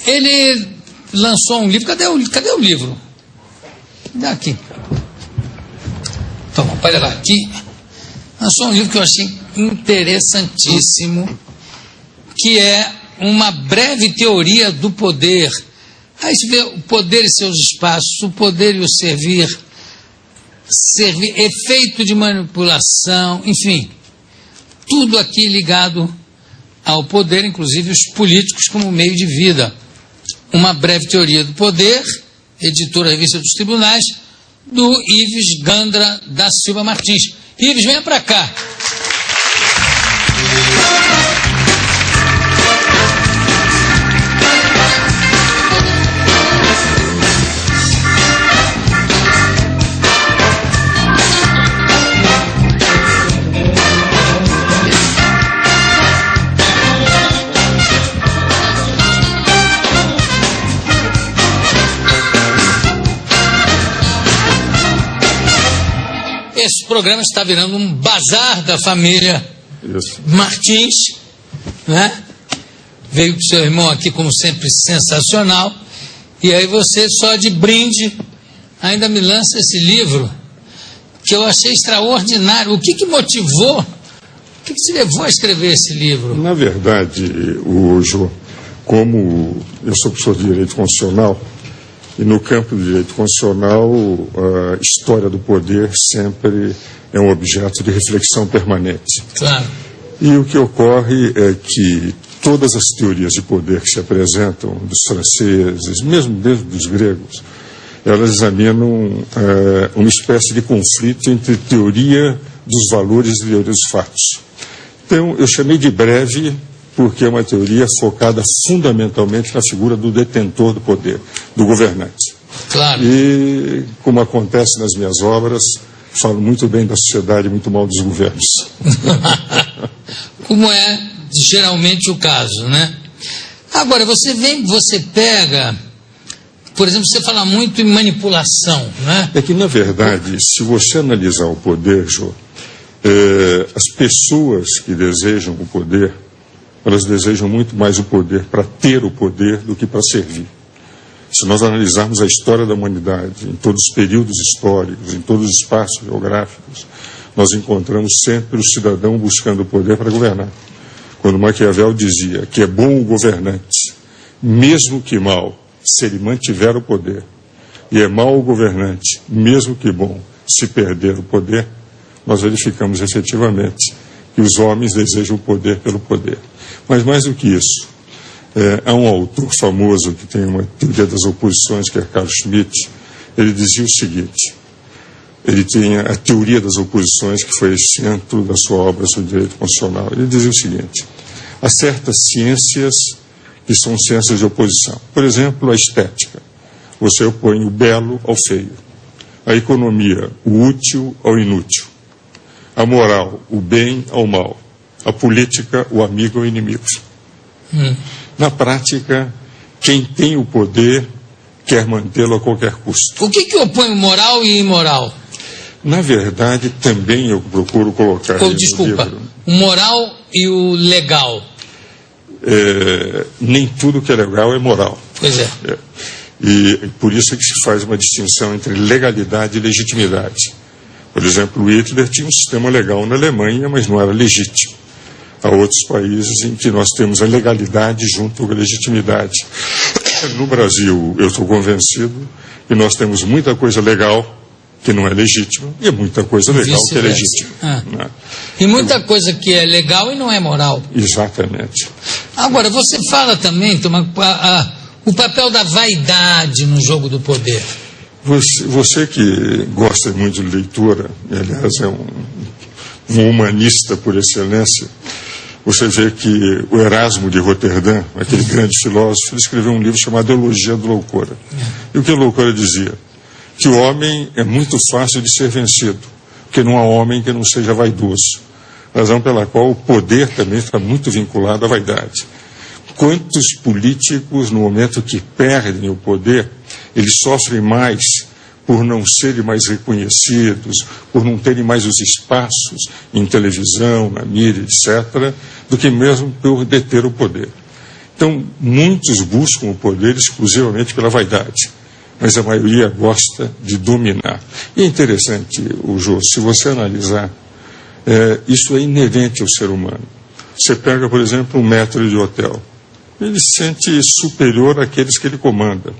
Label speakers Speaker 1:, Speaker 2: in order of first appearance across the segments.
Speaker 1: Ele lançou um livro. Cadê o livro? Dá aqui. Toma, olha lá, aqui. Lançou um livro que eu achei interessantíssimo, que é uma breve teoria do poder. Aí se vê o poder e seus espaços, o poder e o servir, efeito de manipulação, enfim, tudo aqui ligado ao poder, inclusive os políticos como meio de vida. Uma breve teoria do poder, editora Revista dos Tribunais, do Ives Gandra da Silva Martins. Ives, venha para cá. Esse programa está virando um bazar da família Martins, né? Veio com seu irmão aqui, como sempre, sensacional. E aí você, só de brinde, ainda me lança esse livro, que eu achei extraordinário. O que motivou, o que te levou a escrever esse livro?
Speaker 2: Na verdade, Jô, como eu sou professor de Direito Constitucional, e no campo do direito constitucional, a história do poder sempre é um objeto de reflexão permanente.
Speaker 1: Claro.
Speaker 2: E o que ocorre é que todas as teorias de poder que se apresentam dos franceses, mesmo desde os gregos, elas examinam uma espécie de conflito entre teoria dos valores e teoria dos fatos. Então, eu chamei de breve porque é uma teoria focada fundamentalmente na figura do detentor do poder, do governante.
Speaker 1: Claro.
Speaker 2: E, como acontece nas minhas obras, falo muito bem da sociedade e muito mal dos governos.
Speaker 1: Como é geralmente o caso, né? Agora, você pega, por exemplo, você fala muito em manipulação, né?
Speaker 2: É que, na verdade, se você analisar o poder, Jô, as pessoas que desejam o poder, elas desejam muito mais o poder para ter o poder do que para servir. Se nós analisarmos a história da humanidade, em todos os períodos históricos, em todos os espaços geográficos, nós encontramos sempre o cidadão buscando o poder para governar. Quando Maquiavel dizia que é bom o governante, mesmo que mal, se ele mantiver o poder, e é mau o governante, mesmo que bom, se perder o poder, nós verificamos efetivamente que os homens desejam o poder pelo poder. Mas mais do que isso, há um autor famoso que tem uma teoria das oposições, que é Carl Schmitt. Ele dizia o seguinte: ele tem a teoria das oposições, que foi o centro da sua obra sobre direito constitucional. Ele dizia o seguinte: há certas ciências que são ciências de oposição. Por exemplo, a estética. Você opõe o belo ao feio. A economia, o útil ao inútil. A moral, o bem ao mal. A política, o amigo ao inimigo. Na prática, quem tem o poder quer mantê-lo a qualquer custo.
Speaker 1: O que opõe moral e imoral?
Speaker 2: Na verdade, também eu procuro colocar...
Speaker 1: Desculpa, o moral e o legal.
Speaker 2: Nem tudo que é legal é moral.
Speaker 1: Pois é.
Speaker 2: E por isso é que se faz uma distinção entre legalidade e legitimidade. Por exemplo, o Hitler tinha um sistema legal na Alemanha, mas não era legítimo. Há outros países em que nós temos a legalidade junto com a legitimidade. No Brasil, eu estou convencido que nós temos muita coisa legal que não é legítima e muita coisa legal que é legítima. Né?
Speaker 1: E muita coisa que é legal e não é moral.
Speaker 2: Exatamente.
Speaker 1: Agora, você fala também, o papel da vaidade no jogo do poder.
Speaker 2: Você que gosta muito de leitura, aliás, é um humanista por excelência, você vê que o Erasmo de Roterdã, aquele grande filósofo, ele escreveu um livro chamado Elogia da Loucura. E o que a loucura dizia? Que o homem é muito fácil de ser vencido, porque não há homem que não seja vaidoso. Razão pela qual o poder também está muito vinculado à vaidade. Quantos políticos, no momento que perdem o poder, eles sofrem mais por não serem mais reconhecidos, por não terem mais os espaços em televisão, na mídia, etc., do que mesmo por deter o poder. Então, muitos buscam o poder exclusivamente pela vaidade, mas a maioria gosta de dominar. E é interessante, Jô, se você analisar, isso é inerente ao ser humano. Você pega, por exemplo, um maître de hotel. Ele se sente superior àqueles que ele comanda.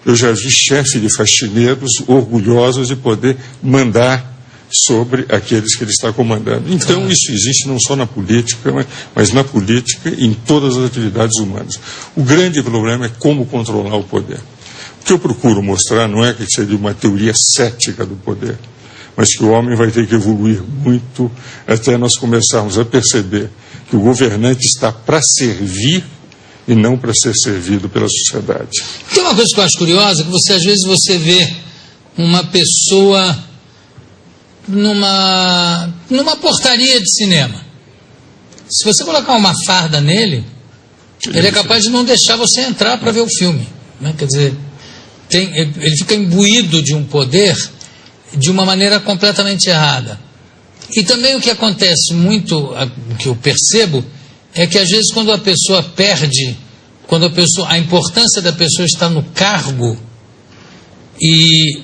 Speaker 2: Eu já vi chefe de faxineiros orgulhosos de poder mandar sobre aqueles que ele está comandando. Então, isso existe não só na política, mas na política e em todas as atividades humanas. O grande problema é como controlar o poder. O que eu procuro mostrar não é que seja uma teoria cética do poder, mas que o homem vai ter que evoluir muito até nós começarmos a perceber que o governante está para servir e não para ser servido pela sociedade.
Speaker 1: Tem uma coisa que eu acho curiosa, que às vezes você vê uma pessoa numa portaria de cinema. Se você colocar uma farda nele, ele é capaz de não deixar você entrar para ver o filme, né? Quer dizer, ele fica imbuído de um poder de uma maneira completamente errada. E também o que acontece muito, o que eu percebo, é que às vezes quando a pessoa perde, a importância da pessoa está no cargo e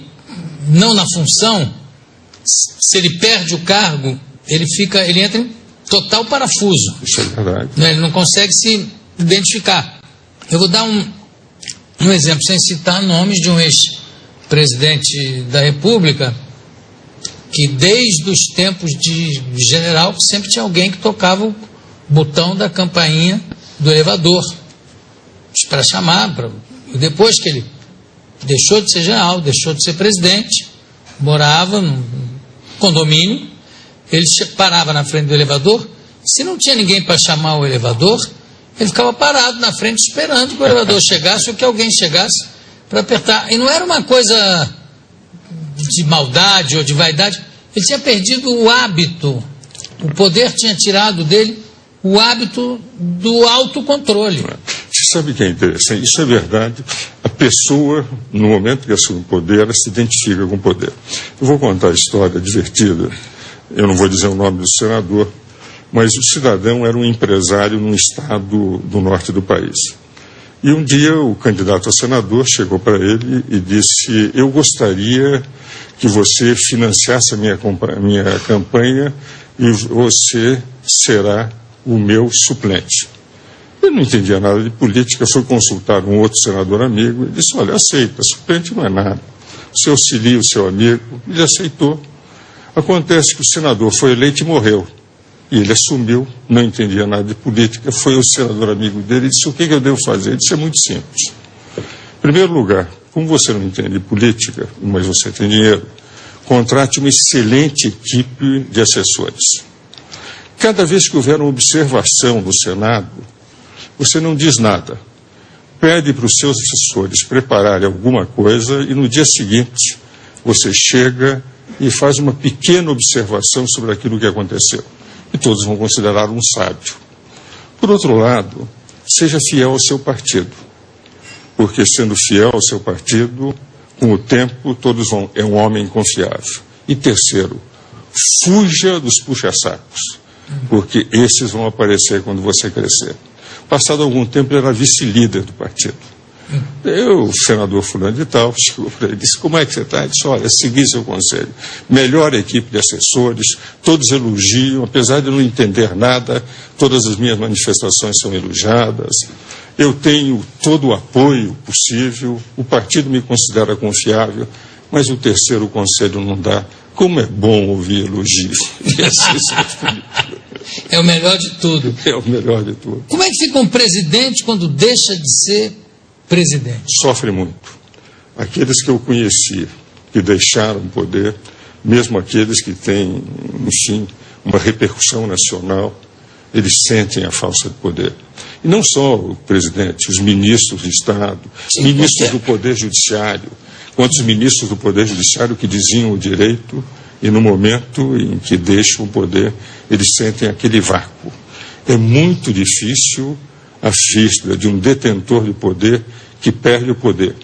Speaker 1: não na função, se ele perde o cargo, ele entra em total parafuso.
Speaker 2: Isso é verdade.
Speaker 1: Ele não consegue se identificar. Eu vou dar um exemplo, sem citar nomes, de um ex-presidente da República, que desde os tempos de general sempre tinha alguém que tocava o botão da campainha do elevador para chamar. Depois que ele deixou de ser general, deixou de ser presidente, morava num condomínio, ele parava na frente do elevador. Se não tinha ninguém para chamar o elevador, ele ficava parado na frente esperando que o elevador chegasse ou que alguém chegasse para apertar. E não era uma coisa de maldade ou de vaidade. Ele tinha perdido o hábito, o poder tinha tirado dele o hábito do autocontrole.
Speaker 2: Você sabe o que é interessante? Isso é verdade. A pessoa, no momento que assume o poder, ela se identifica com o poder. Eu vou contar a história divertida. Eu não vou dizer o nome do senador, mas o cidadão era um empresário num estado do norte do país. E um dia o candidato a senador chegou para ele e disse: eu gostaria que você financiasse a minha campanha e você será o meu suplente. Ele não entendia nada de política, foi consultar um outro senador amigo e disse: olha, aceita, suplente não é nada. Você auxilia o seu amigo. Ele aceitou. Acontece que o senador foi eleito e morreu. E ele assumiu, não entendia nada de política, foi o senador amigo dele e disse: o que eu devo fazer? Ele disse: é muito simples. Em primeiro lugar, como você não entende de política, mas você tem dinheiro, contrate uma excelente equipe de assessores. Cada vez que houver uma observação no Senado, você não diz nada. Pede para os seus assessores prepararem alguma coisa e no dia seguinte você chega e faz uma pequena observação sobre aquilo que aconteceu. E todos vão considerar um sábio. Por outro lado, seja fiel ao seu partido. Porque sendo fiel ao seu partido, com o tempo todos vão, é um homem confiável. E terceiro, fuja dos puxa-sacos. Porque esses vão aparecer quando você crescer. Passado algum tempo, ele era vice-líder do partido. O senador fulano de tal chegou para ele e disse: como é que você está? Ele disse: olha, segui seu conselho. Melhor equipe de assessores, todos elogiam, apesar de eu não entender nada, todas as minhas manifestações são elogiadas. Eu tenho todo o apoio possível, o partido me considera confiável, mas o terceiro conselho não dá. Como é bom ouvir elogio. E assim
Speaker 1: é o melhor de tudo.
Speaker 2: É o melhor de tudo.
Speaker 1: Como é que fica um presidente quando deixa de ser presidente?
Speaker 2: Sofre muito. Aqueles que eu conheci, que deixaram o poder, mesmo aqueles que têm, enfim, uma repercussão nacional, eles sentem a falta de poder. E não só o presidente, os ministros de Estado, ministros do Poder Judiciário. Quantos ministros do Poder Judiciário que diziam o direito e no momento em que deixam o poder, eles sentem aquele vácuo. É muito difícil a figura de um detentor de poder que perde o poder.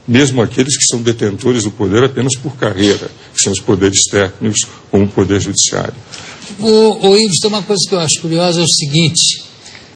Speaker 2: Mesmo aqueles que são detentores do poder apenas por carreira, que são os poderes técnicos como o Poder Judiciário.
Speaker 1: O Ives, tem uma coisa que eu acho curiosa, é o seguinte: